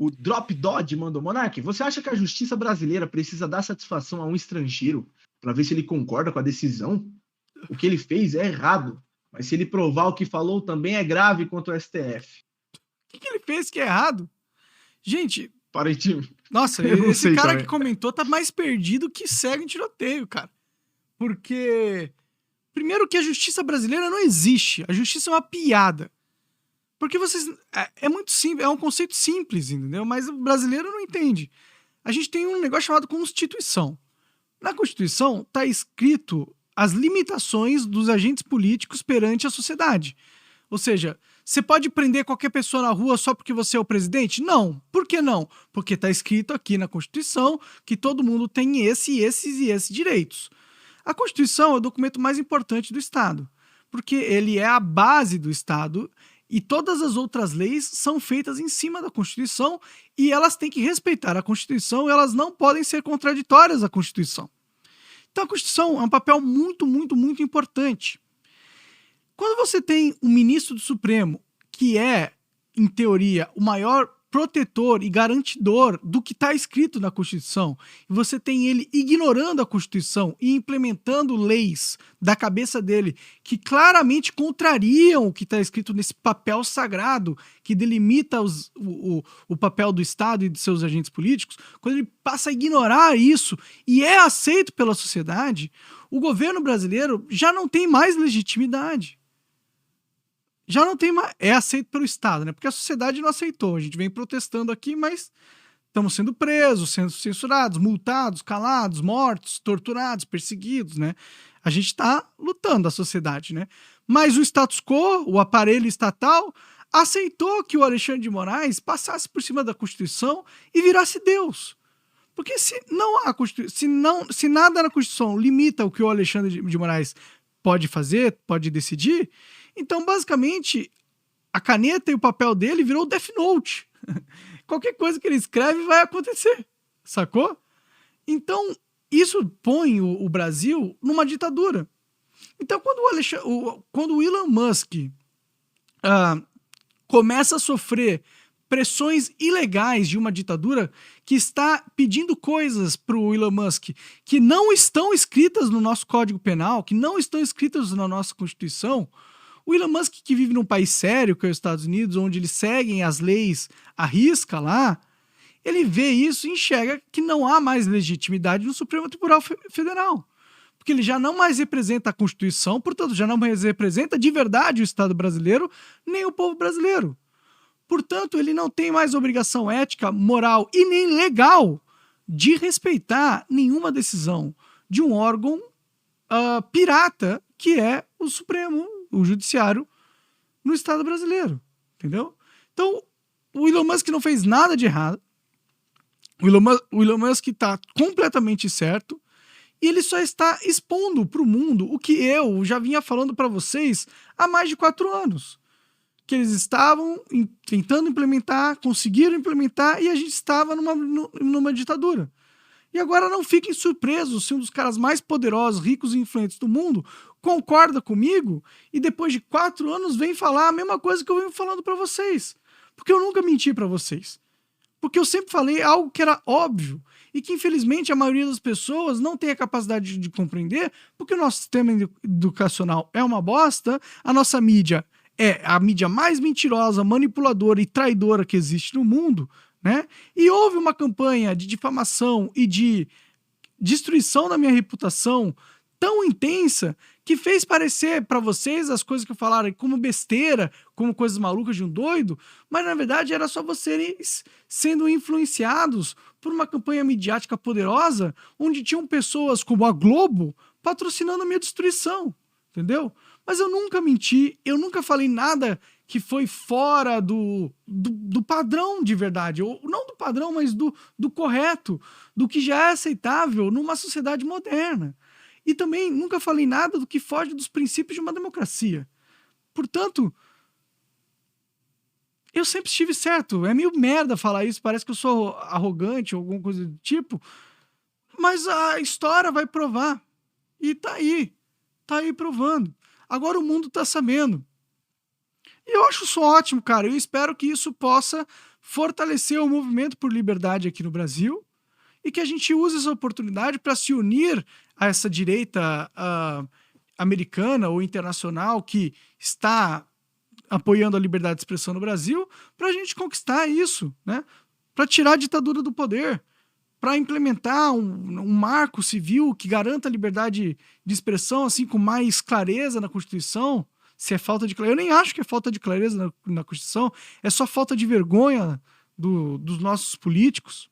O Drop Dodge mandou: Monark, você acha que a justiça brasileira precisa dar satisfação a um estrangeiro para ver se ele concorda com a decisão? O que ele fez é errado, mas se ele provar o que falou, também é grave contra o STF. O que ele fez que é errado? Gente, Aparentemente. nossa, Eu não esse sei cara também. que comentou tá mais perdido que cego em tiroteio, cara. Porque, primeiro que a justiça brasileira não existe. A justiça é uma piada. Porque vocês... É muito simples, é um conceito simples, entendeu? Mas o brasileiro não entende. A gente tem um negócio chamado Constituição. Na Constituição tá escrito as limitações dos agentes políticos perante a sociedade. Ou seja, você pode prender qualquer pessoa na rua só porque você é o presidente? Não. Por que não? Porque está escrito aqui na Constituição que todo mundo tem esses direitos. A Constituição é o documento mais importante do Estado, porque ele é a base do Estado e todas as outras leis são feitas em cima da Constituição e elas têm que respeitar a Constituição e elas não podem ser contraditórias à Constituição. Então a Constituição é um papel muito, muito, muito importante. Quando você tem um ministro do Supremo que é, em teoria, o maior protetor e garantidor do que está escrito na Constituição, e você tem ele ignorando a Constituição e implementando leis da cabeça dele que claramente contrariam o que está escrito nesse papel sagrado que delimita o papel do Estado e de seus agentes políticos, quando ele passa a ignorar isso e é aceito pela sociedade, o governo brasileiro já não tem mais legitimidade. Já não tem mais, é aceito pelo Estado, né? Porque a sociedade não aceitou. A gente vem protestando aqui, mas estamos sendo presos, sendo censurados, multados, calados, mortos, torturados, perseguidos, né? A gente está lutando, a sociedade, né? Mas o status quo, o aparelho estatal, aceitou que o Alexandre de Moraes passasse por cima da Constituição e virasse Deus. Porque se não há se nada na Constituição limita o que o Alexandre de Moraes pode fazer, pode decidir, então, basicamente, a caneta e o papel dele virou Death Note. Qualquer coisa que ele escreve vai acontecer, sacou? Então, isso põe o Brasil numa ditadura. Então, quando o Elon Musk começa a sofrer pressões ilegais de uma ditadura que está pedindo coisas para o Elon Musk que não estão escritas no nosso Código Penal, que não estão escritas na nossa Constituição, o Elon Musk, que vive num país sério, que é os Estados Unidos, onde eles seguem as leis à risca lá, ele vê isso e enxerga que não há mais legitimidade no Supremo Tribunal Federal. Porque ele já não mais representa a Constituição, portanto, já não mais representa de verdade o Estado brasileiro, nem o povo brasileiro. Portanto, ele não tem mais obrigação ética, moral e nem legal de respeitar nenhuma decisão de um órgão pirata, que é o Supremo, o Judiciário, no Estado brasileiro. Entendeu? Então, o Elon Musk não fez nada de errado. O Elon Musk está completamente certo. E ele só está expondo para o mundo o que eu já vinha falando para vocês há mais de 4 anos. Que eles estavam tentando implementar, conseguiram implementar, e a gente estava numa ditadura. E agora não fiquem surpresos se um dos caras mais poderosos, ricos e influentes do mundo concorda comigo e depois de 4 anos vem falar a mesma coisa que eu venho falando para vocês. Porque eu nunca menti para vocês. Porque eu sempre falei algo que era óbvio e que, infelizmente, a maioria das pessoas não tem a capacidade de compreender, porque o nosso sistema educacional é uma bosta, a nossa mídia é a mídia mais mentirosa, manipuladora e traidora que existe no mundo, né? E houve uma campanha de difamação e de destruição da minha reputação tão intensa que fez parecer para vocês as coisas que eu falaram como besteira, como coisas malucas de um doido, mas na verdade era só vocês sendo influenciados por uma campanha midiática poderosa onde tinham pessoas como a Globo patrocinando a minha destruição, entendeu? Mas eu nunca menti, eu nunca falei nada que foi fora do padrão de verdade, ou não do padrão, mas do correto, do que já é aceitável numa sociedade moderna. E também nunca falei nada do que foge dos princípios de uma democracia. Portanto, eu sempre estive certo. É meio merda falar isso, parece que eu sou arrogante ou alguma coisa do tipo, mas a história vai provar. E tá aí provando. Agora o mundo tá sabendo. E eu acho isso ótimo, cara. Eu espero que isso possa fortalecer o movimento por liberdade aqui no Brasil e que a gente use essa oportunidade para se unir a essa direita americana ou internacional que está apoiando a liberdade de expressão no Brasil, para a gente conquistar isso, né? Para tirar a ditadura do poder, para implementar um marco civil que garanta a liberdade de expressão assim com mais clareza na Constituição. Se é falta de clareza, eu nem acho que é falta de clareza na Constituição, é só falta de vergonha dos nossos políticos,